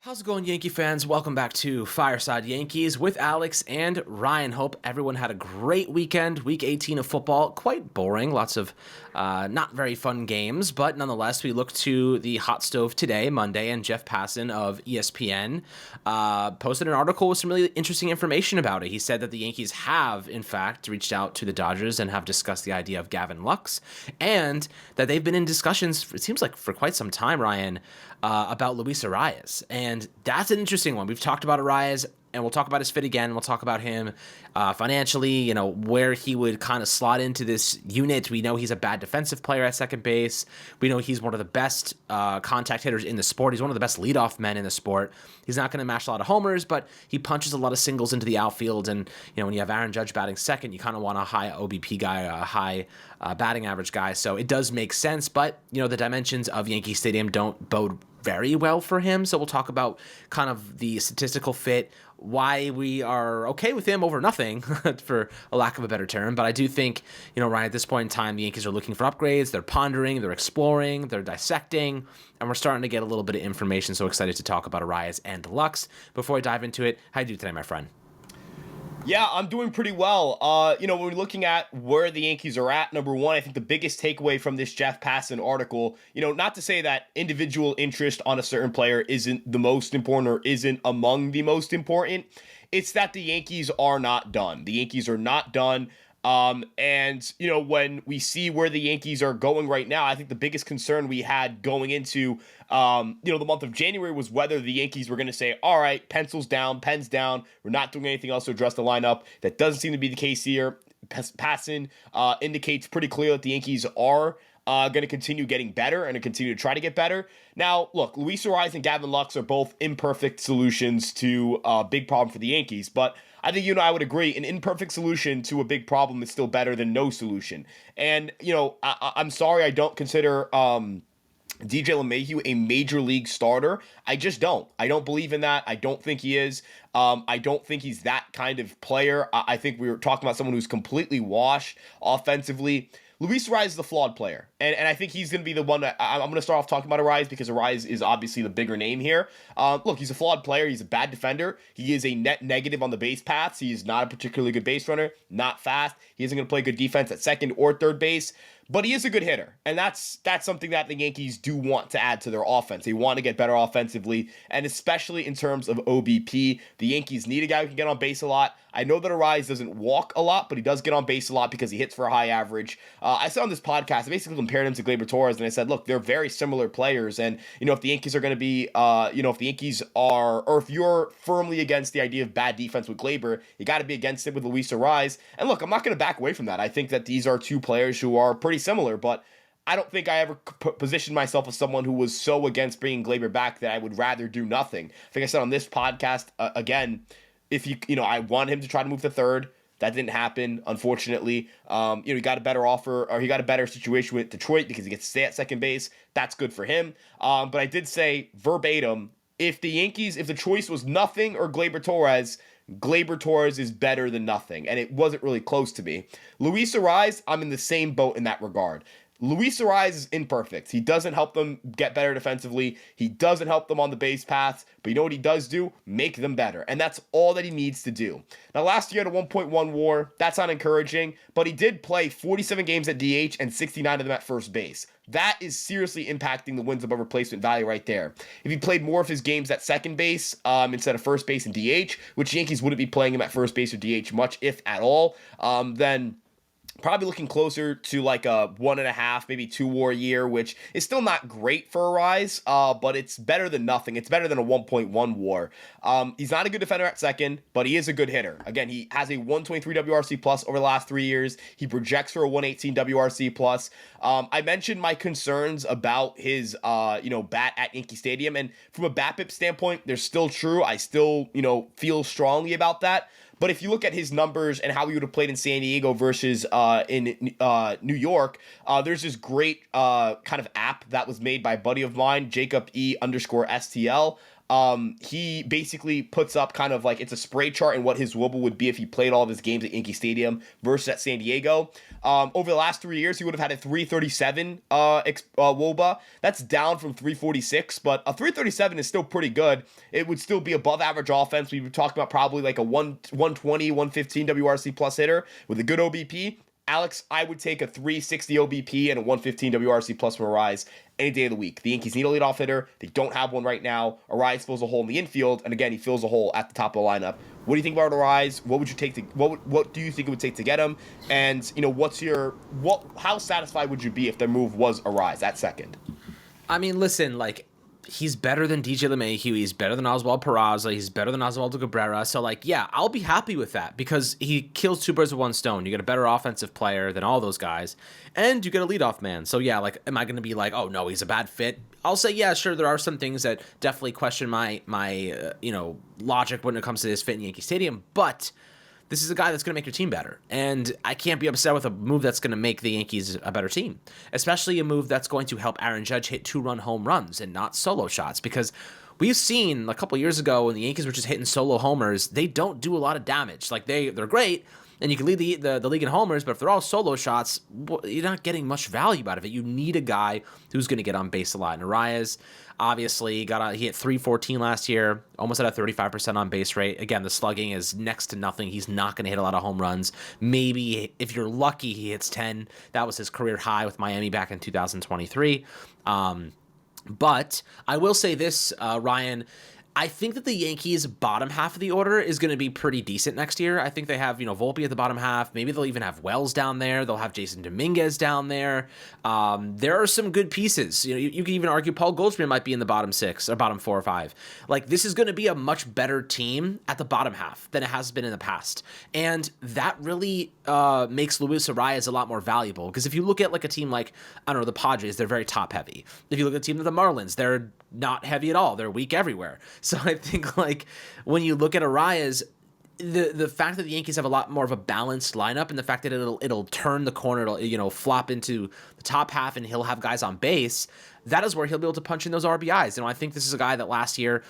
How's it going, Yankee fans? Welcome back to Fireside Yankees with Alex and Ryan. Hope everyone had a great weekend. Week 18 of football, quite boring. Lots of not very fun games, but nonetheless, we look to the hot stove today, Monday, and Jeff Passan of ESPN posted an article with some really interesting information about it. He said that the Yankees have, in fact, reached out to the Dodgers and have discussed the idea of Gavin Lux, and that they've been in discussions, it seems like for quite some time, Ryan, about Luis Arraez. And that's an interesting one. We've talked about Arraez, and we'll talk about his fit again. We'll talk about him financially, where he would kind of slot into this unit. We know he's a bad defensive player at second base. We know he's one of the best contact hitters in the sport. He's one of the best leadoff men in the sport. He's not going to mash a lot of homers, but he punches a lot of singles into the outfield. And, when you have Aaron Judge batting second, you kind of want a high OBP guy, a high batting average guy. So it does make sense, but, the dimensions of Yankee Stadium don't bode very well for him. So we'll talk about kind of the statistical fit, why we are okay with him over nothing, for a lack of a better term. But I do think, Ryan, at this point in time, the Yankees are looking for upgrades. They're pondering, they're exploring, they're dissecting, and we're starting to get a little bit of information. So excited to talk about Arraez and Lux. Before I dive into it, how do you do today, my friend? Yeah, I'm doing pretty well. When we're looking at where the Yankees are at, number one, I think the biggest takeaway from this Jeff Passan article, not to say that individual interest on a certain player isn't the most important or isn't among the most important. It's that the Yankees are not done. The Yankees are not done. When we see where the Yankees are going right now, I think the biggest concern we had going into, the month of January was whether the Yankees were going to say, all right, pencils down, pens down. We're not doing anything else to address the lineup. That doesn't seem to be the case here. Passan indicates pretty clear that the Yankees are going to continue getting better and to continue to try to get better. Now, look, Luis Arraez and Gavin Lux are both imperfect solutions to a big problem for the Yankees, but I think I would agree, an imperfect solution to a big problem is still better than no solution. And, I'm sorry I don't consider DJ LeMahieu a major league starter. I just don't. I don't believe in that. I don't think he is. I don't think he's that kind of player. I think we were talking about someone who's completely washed offensively. Luis Arraez is the flawed player, and I think he's going to be the one that I'm going to start off talking about Arraez because Arraez is obviously the bigger name here. Look, he's a flawed player. He's a bad defender. He is a net negative on the base paths. He is not a particularly good base runner, not fast. He isn't going to play good defense at second or third base. But he is a good hitter, and that's something that the Yankees do want to add to their offense. They want to get better offensively, and especially in terms of OBP, the Yankees need a guy who can get on base a lot. I know that Arraez doesn't walk a lot, but he does get on base a lot because he hits for a high average. I said on this podcast, I basically compared him to Gleyber Torres, and I said, look, they're very similar players, and, if the Yankees are going to be, if the Yankees are, or if you're firmly against the idea of bad defense with Gleyber, you got to be against it with Luis Arraez. And look, I'm not going to back away from that. I think that these are two players who are pretty similar, but I don't think I ever positioned myself as someone who was so against bringing Gleyber back that I would rather do nothing. I think I said on this podcast, again, if I want him to try to move to third. That didn't happen, unfortunately. He got a better offer, or he got a better situation with Detroit because he gets to stay at second base. That's good for him. But I did say verbatim, if the choice was nothing or Gleyber Torres is better than nothing, and it wasn't really close to me. Luis Arraez, I'm in the same boat in that regard. Luis Arraez is imperfect. He doesn't help them get better defensively. He doesn't help them on the base paths. But you know what he does do? Make them better. And that's all that he needs to do. Now, last year at a 1.1 WAR, that's not encouraging. But he did play 47 games at DH and 69 of them at first base. That is seriously impacting the wins above replacement value right there. If he played more of his games at second base instead of first base and DH, which Yankees wouldn't be playing him at first base or DH much, if at all, then probably looking closer to like a 1.5, maybe 2 WAR year, which is still not great for Arraez, but it's better than nothing. It's better than a 1.1 WAR. He's not a good defender at second, but he is a good hitter. Again, he has a 123 WRC plus over the last 3 years. He projects for a 118 WRC plus. I mentioned my concerns about his, bat at Yankee Stadium, and from a BABIP standpoint, they're still true. I still, feel strongly about that. But if you look at his numbers and how he would have played in San Diego versus in New York, there's this great kind of app that was made by a buddy of mine, Jacob E_STL. He basically puts up kind of like it's a spray chart and what his WOBA would be if he played all of his games at Yankee Stadium versus at San Diego. Over the last 3 years, he would have had a 337 WOBA. That's down from 346, but a 337 is still pretty good. It would still be above average offense. We were talking about probably like a 120, 115 WRC plus hitter with a good OBP. Alex, I would take a 360 OBP and a 115 WRC plus from Arraez any day of the week. The Yankees need a leadoff hitter. They don't have one right now. Arraez fills a hole in the infield, and again, he fills a hole at the top of the lineup. What do you think about Arraez? What would you take to what do you think it would take to get him? And how satisfied would you be if their move was Arraez at second? I mean, listen, like, he's better than DJ LeMahieu. He's better than Oswald Peraza. He's better than Oswaldo Cabrera. So, like, yeah, I'll be happy with that because he kills two birds with one stone. You get a better offensive player than all those guys, and you get a leadoff man. So, yeah, like, am I going to be like, oh, no, he's a bad fit? I'll say, yeah, sure, there are some things that definitely question my logic when it comes to this fit in Yankee Stadium, but this is a guy that's going to make your team better. And I can't be upset with a move that's going to make the Yankees a better team, especially a move that's going to help Aaron Judge hit 2-run home runs and not solo shots, because we've seen a couple years ago when the Yankees were just hitting solo homers, they don't do a lot of damage. Like, they're great, and you can lead the league in homers, but if they're all solo shots, you're not getting much value out of it. You need a guy who's going to get on base a lot. And Arraez, obviously, he hit 314 last year, almost at a 35% on base rate. Again, the slugging is next to nothing. He's not going to hit a lot of home runs. Maybe, if you're lucky, he hits 10. That was his career high with Miami back in 2023. But I will say this, Ryan, I think that the Yankees' bottom half of the order is going to be pretty decent next year. I think they have, Volpe at the bottom half. Maybe they'll even have Wells down there. They'll have Jason Dominguez down there. There are some good pieces. You can even argue Paul Goldschmidt might be in the bottom 6 or bottom 4 or 5. Like, this is going to be a much better team at the bottom half than it has been in the past. And that really makes Luis Arraez a lot more valuable. Because if you look at like a team like, I don't know, the Padres, they're very top heavy. If you look at a team like the Marlins, they're not heavy at all. They're weak everywhere. So I think, like, when you look at Arraez, the fact that the Yankees have a lot more of a balanced lineup, and the fact that it'll turn the corner, it'll flop into the top half, and he'll have guys on base, that is where he'll be able to punch in those RBIs. I think this is a guy that last year,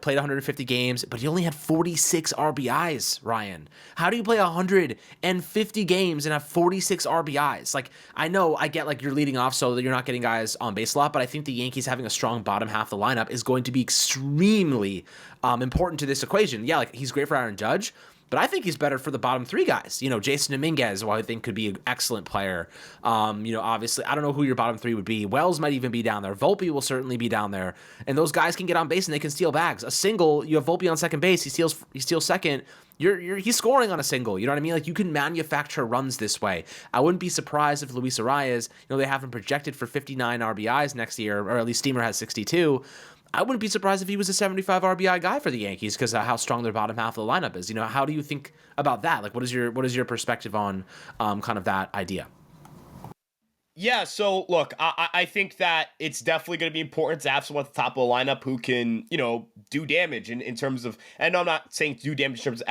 played 150 games, but he only had 46 RBIs, Ryan. How do you play 150 games and have 46 RBIs? Like, I know I get, like, you're leading off so that you're not getting guys on base a lot, but I think the Yankees having a strong bottom half of the lineup is going to be extremely important to this equation. Yeah, like, he's great for Aaron Judge, but I think he's better for the bottom 3 guys. Jason Dominguez, who I think could be an excellent player. Obviously, I don't know who your bottom 3 would be. Wells might even be down there. Volpe will certainly be down there. And those guys can get on base and they can steal bags. A single, you have Volpe on second base, he steals second. He's scoring on a single. You know what I mean? Like, you can manufacture runs this way. I wouldn't be surprised if Luis Arraez, they have him projected for 59 RBIs next year, or at least Steamer has 62. I wouldn't be surprised if he was a 75 RBI guy for the Yankees because of how strong their bottom half of the lineup is. How do you think about that? Like, what is your perspective on kind of that idea? Yeah, so look, I think that it's definitely going to be important to have someone at the top of the lineup who can, do damage in terms of, and I'm not saying do damage in terms of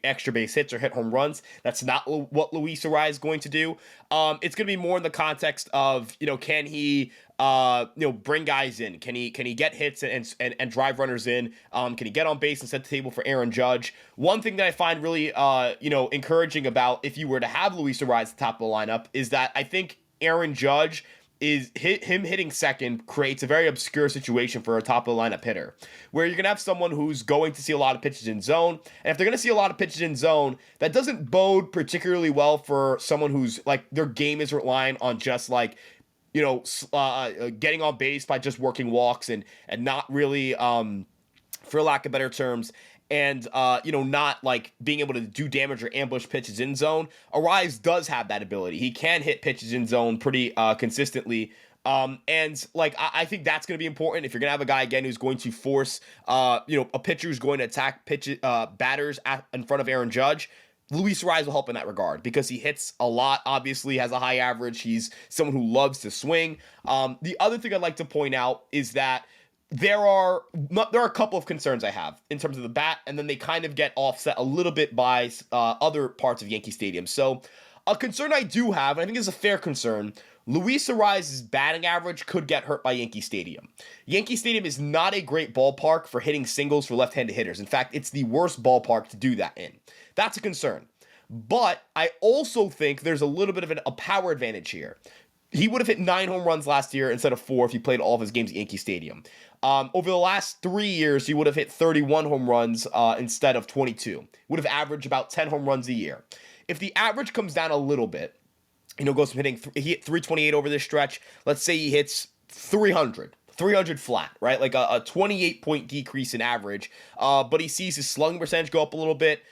extra base hits or hit home runs. That's not what Luis Arraez is going to do. It's going to be more in the context of, can he, bring guys in? Can he get hits and drive runners in? Can he get on base and set the table for Aaron Judge? One thing that I find really, encouraging about if you were to have Luis Arraez at the top of the lineup is that I think Aaron Judge him hitting second creates a very obscure situation for a top of the lineup hitter, where you're gonna have someone who's going to see a lot of pitches in zone, and if they're gonna see a lot of pitches in zone, that doesn't bode particularly well for someone who's like their game is relying on just like getting on base by just working walks and not really for lack of better terms. And, not like being able to do damage or ambush pitches in zone. Arraez does have that ability. He can hit pitches in zone pretty consistently. And like, I think that's going to be important if you're going to have a guy again who's going to force, a pitcher who's going to attack batters in front of Aaron Judge. Luis Arraez will help in that regard because he hits a lot, obviously has a high average. He's someone who loves to swing. The other thing I'd like to point out is that there are a couple of concerns I have in terms of the bat, and then they kind of get offset a little bit by other parts of Yankee Stadium. So a concern I do have, and I think it's a fair concern, Luis Arraez's batting average could get hurt by Yankee Stadium. Yankee Stadium is not a great ballpark for hitting singles for left-handed hitters. In fact, it's the worst ballpark to do that in. That's a concern. But I also think there's a little bit of a power advantage here. He would have hit 9 home runs last year instead of 4 if he played all of his games at Yankee Stadium. Over the last 3 years, he would have hit 31 home runs instead of 22. Would have averaged about 10 home runs a year. If the average comes down a little bit, goes from he hit 328 over this stretch. Let's say he hits 300 flat, right? Like a 28-point decrease in average. But he sees his slugging percentage go up a little bit.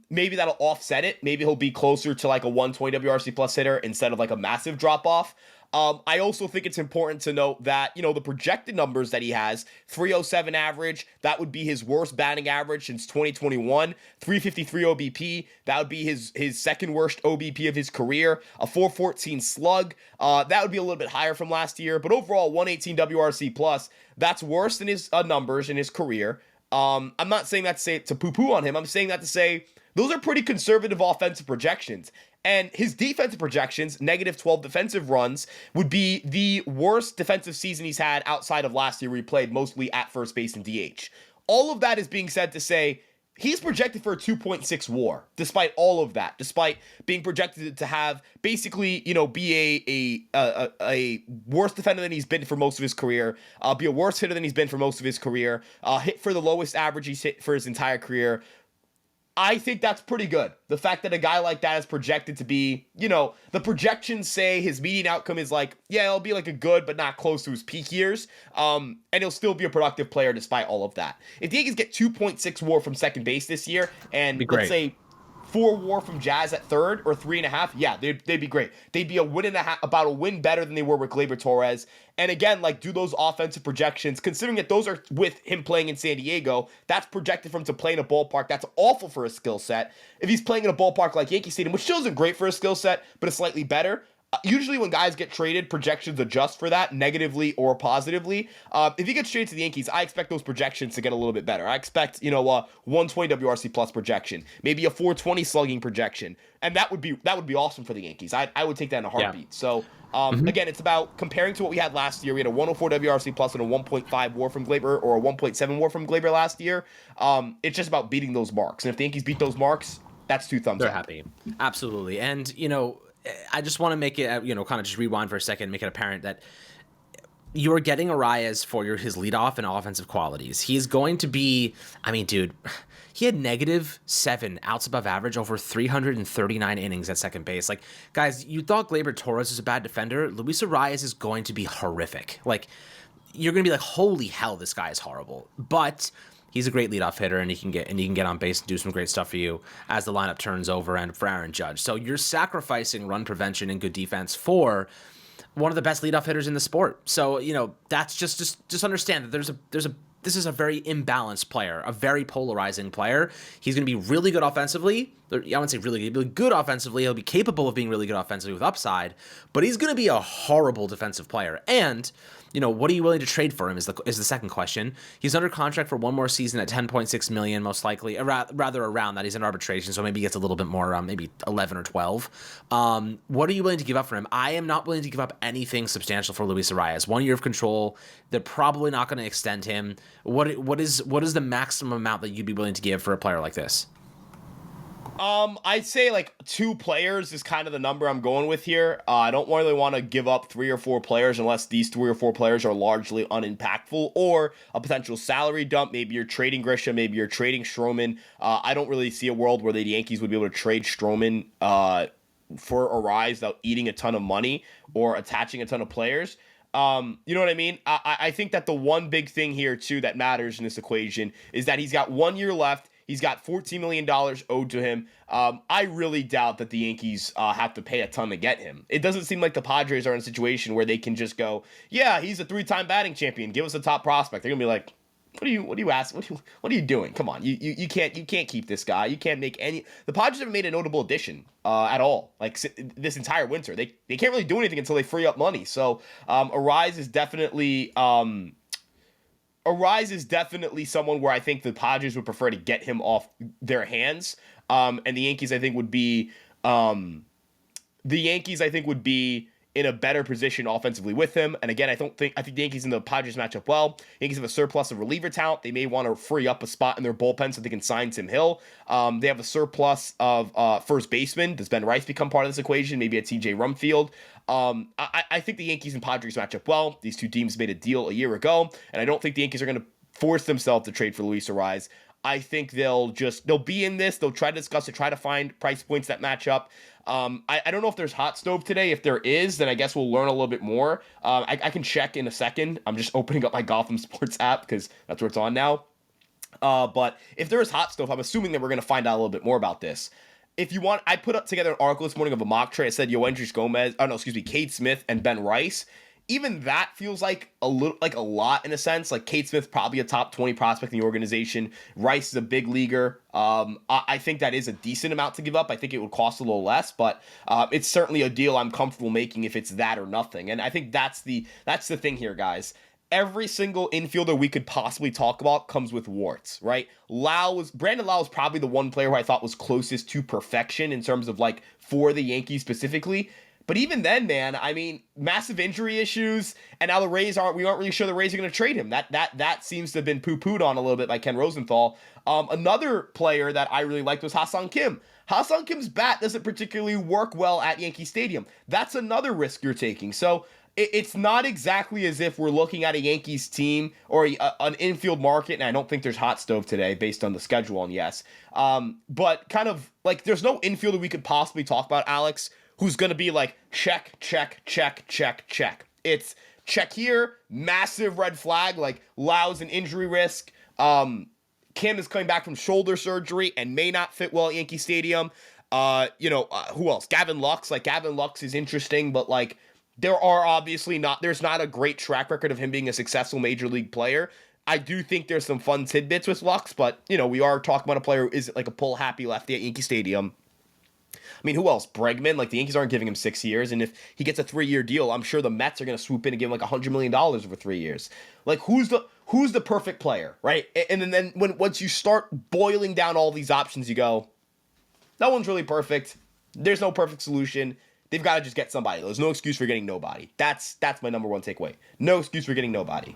Maybe that'll offset it. Maybe he'll be closer to like a 120 WRC plus hitter instead of like a massive drop off. I also think it's important to note that, the projected numbers that he has, 307 average, that would be his worst batting average since 2021, 353 OBP, that would be his second worst OBP of his career, a 414 slug, that would be a little bit higher from last year, but overall 118 WRC plus, that's worse than his numbers in his career. I'm not saying that to poo-poo on him, I'm saying that to say those are pretty conservative offensive projections. And his defensive projections, negative 12 defensive runs, would be the worst defensive season he's had outside of last year where he played mostly at first base and DH. All of that is being said to say he's projected for a 2.6 WAR, despite all of that, despite being projected to have basically, be a worse defender than he's been for most of his career, be a worse hitter than he's been for most of his career, hit for the lowest average he's hit for his entire career. I think that's pretty good. The fact that a guy like that is projected to be, the projections say his median outcome is like, yeah, it'll be like a good, but not close to his peak years. And he'll still be a productive player despite all of that. If the Yankees get 2.6 WAR from second base this year, and let's say 4 WAR from Jazz at third or 3.5, yeah, they'd be great. They'd be about a win better than they were with Gleyber Torres. And again, do those offensive projections, considering that those are with him playing in San Diego, that's projected for him to play in a ballpark that's awful for his skill set. If he's playing in a ballpark like Yankee Stadium, which still isn't great for his skill set, but it's slightly better, usually when guys get traded, projections adjust for that negatively or positively. If he gets traded to the Yankees, I expect those projections to get a little bit better. I expect, a 120 WRC plus projection, maybe a 420 slugging projection. And that would be awesome for the Yankees. I would take that in a heartbeat. Yeah. So, again, it's about comparing to what we had last year. We had a 104 WRC plus and a 1.5 WAR from Gleyber or a 1.7 WAR from Gleyber last year. It's just about beating those marks. And if the Yankees beat those marks, that's 2 thumbs up. They're happy. Absolutely. And, I just want to make it, kind of just rewind for a second, make it apparent that you're getting Arraez for his leadoff and offensive qualities. He's going to be, dude, he had -7 outs above average over 339 innings at second base. Like, guys, you thought Gleyber Torres was a bad defender. Luis Arraez is going to be horrific. Like, you're going to be like, holy hell, this guy is horrible. But he's a great leadoff hitter, and he can get on base and do some great stuff for you as the lineup turns over and for Aaron Judge. So you're sacrificing run prevention and good defense for one of the best leadoff hitters in the sport. So that's just understand that this is a very imbalanced player, a very polarizing player. He's going to be really good offensively. I wouldn't say really good offensively. He'll be capable of being really good offensively with upside, but he's going to be a horrible defensive player. And what are you willing to trade for him is the second question. He's under contract for one more season at $10.6 million, most likely, rather around that. He's in arbitration, so maybe he gets a little bit more, maybe 11 or 12. What are you willing to give up for him? I am not willing to give up anything substantial for Luis Arraez. 1 year of control. They're probably not going to extend him. What is the maximum amount that you'd be willing to give for a player like this? I'd say 2 players is kind of the number I'm going with here. I don't really want to give up 3 or 4 players unless these 3 or 4 players are largely unimpactful or a potential salary dump. Maybe you're trading Grisham, maybe you're trading Stroman. I don't really see a world where the Yankees would be able to trade Stroman for Arraez without eating a ton of money or attaching a ton of players. You know what I mean? I think that the one big thing here, too, that matters in this equation is that he's got 1 year left. He's got $14 million owed to him. I really doubt that the Yankees have to pay a ton to get him. It doesn't seem like the Padres are in a situation where they can just go, yeah, he's a 3-time batting champion. Give us a top prospect. They're gonna be like, what are you asking? What are you doing? Come on, you can't keep this guy. You can't make any. The Padres haven't made a notable addition at all. Like this entire winter, they can't really do anything until they free up money. So Arraez is definitely. Arraez is definitely someone where I think the Padres would prefer to get him off their hands. And the Yankees, I think, would be in a better position offensively with him. And again, I think the Yankees and the Padres match up well. Yankees have a surplus of reliever talent. They may want to free up a spot in their bullpen so they can sign Tim Hill. They have a surplus of first baseman. Does Ben Rice become part of this equation? Maybe at TJ Rumfield. I think the Yankees and Padres match up well. These two teams made a deal a year ago, and I don't think the Yankees are going to force themselves to trade for Luis Arraez. I think they'll be in this. They'll try to discuss it, try to find price points that match up. I don't know if there's hot stove today. If there is, then I guess we'll learn a little bit more. I can check in a second. I'm just opening up my Gotham Sports app because that's where it's on now. But if there is hot stove, I'm assuming that we're going to find out a little bit more about this. If you want, I put up together an article this morning of a mock trade. I said Cade Smith and Ben Rice. Even that feels like a lot in a sense. Like Cade Smith, probably a top 20 prospect in the organization. Rice is a big leaguer. I think that is a decent amount to give up. I think it would cost a little less, but it's certainly a deal I'm comfortable making if it's that or nothing. And I think that's the thing here, guys. Every single infielder we could possibly talk about comes with warts, right? Brandon Lau was probably the one player who I thought was closest to perfection in terms of like for the Yankees specifically. But even then, man, I mean, massive injury issues, and now we aren't really sure the Rays are going to trade him. That seems to have been poo-pooed on a little bit by Ken Rosenthal. Another player that I really liked was Ha-Seong Kim. Ha-Seong Kim's bat doesn't particularly work well at Yankee Stadium. That's another risk you're taking. So it's not exactly as if we're looking at a Yankees team or an infield market, and I don't think there's hot stove today based on the schedule, and yes. But kind of like there's no infielder we could possibly talk about, Alex, who's going to be like, check, check, check, check, check. It's check here, massive red flag, like Lau's an injury risk. Kim is coming back from shoulder surgery and may not fit well at Yankee Stadium. Who else? Gavin Lux. Like, Gavin Lux is interesting, but like, there's not a great track record of him being a successful major league player. I do think there's some fun tidbits with Lux, but, we are talking about a player who isn't like a pull happy lefty at Yankee Stadium. I mean, who else? Bregman. Like, the Yankees aren't giving him 6 years, and if he gets a 3-year deal, I'm sure the Mets are going to swoop in and give him like $100 million over 3 years. Like, who's the perfect player, right? And then once you start boiling down all these options, you go, no one's really perfect. There's no perfect solution. They've got to just get somebody. There's no excuse for getting nobody. That's my number one takeaway. No excuse for getting nobody.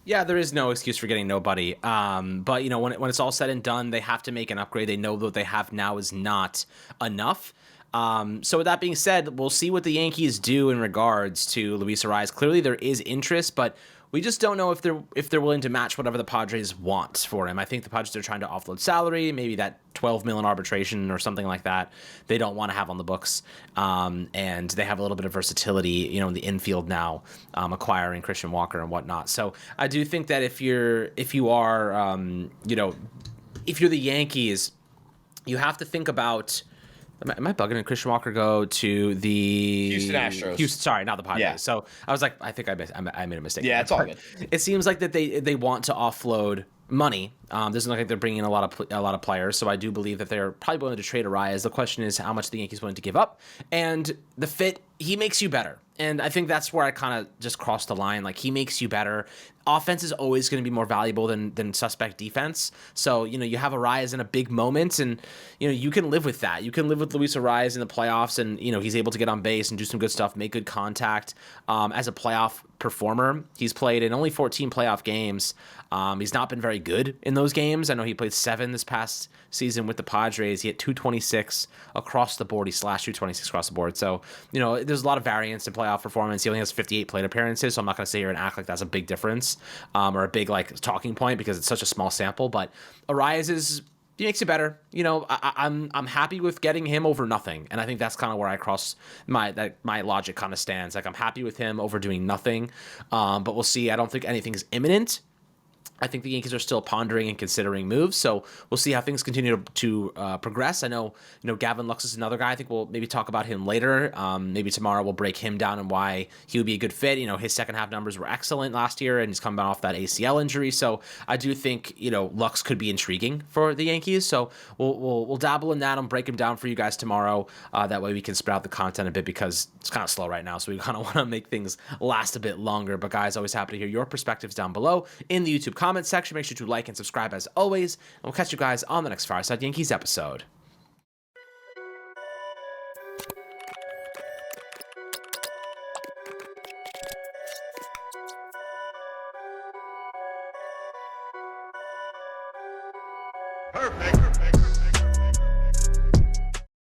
Yeah, there is no excuse for getting nobody. But when it's all said and done, they have to make an upgrade. They know what they have now is not enough. So with that being said, we'll see what the Yankees do in regards to Luis Arraez. Clearly, there is interest, but we just don't know if they're willing to match whatever the Padres want for him. I think the Padres are trying to offload salary, maybe that $12 million arbitration or something like that. They don't want to have on the books, and they have a little bit of versatility, in the infield now, acquiring Christian Walker and whatnot. So I do think that if you're the Yankees, you have to think about. Am I bugging? Did Christian Walker go to the Houston Astros? Sorry, not the Padres. Yeah. So I was like, I think I made a mistake. Yeah, it's all good. It seems like that they want to offload money. Doesn't look like they're bringing in a lot of players. So I do believe that they're probably willing to trade Arraez. The question is how much the Yankees willing to give up, and the fit. He makes you better. And I think that's where I kind of just crossed the line. Like, he makes you better. Offense is always going to be more valuable than suspect defense. So, you have Arraez in a big moment, and, you can live with that. You can live with Luis Arraez in the playoffs, and, he's able to get on base and do some good stuff, make good contact. As a playoff performer, he's played in only 14 playoff games. He's not been very good in those games. I know he played 7 this past season with the Padres. He had 226 across the board. He slashed 226 across the board. So, there's a lot of variance in playoff performance. He only has 58 plate appearances, so I'm not going to sit here and act like that's a big difference or a big talking point because it's such a small sample. But Arraez he makes you better. I'm happy with getting him over nothing, and I think that's kind of where I cross my logic kind of stands. Like, I'm happy with him over doing nothing, but we'll see. I don't think anything's imminent. I think the Yankees are still pondering and considering moves, so we'll see how things continue to progress. I know, Gavin Lux is another guy. I think we'll maybe talk about him later. Maybe tomorrow we'll break him down and why he would be a good fit. His second half numbers were excellent last year, and he's coming off that ACL injury. So I do think Lux could be intriguing for the Yankees. So we'll dabble in that and break him down for you guys tomorrow. That way we can spread out the content a bit because it's kind of slow right now. So we kind of want to make things last a bit longer. But guys, always happy to hear your perspectives down below in the YouTube comments section. Make sure to like and subscribe as always, and we'll catch you guys on the next Fireside Yankees episode. Perfect.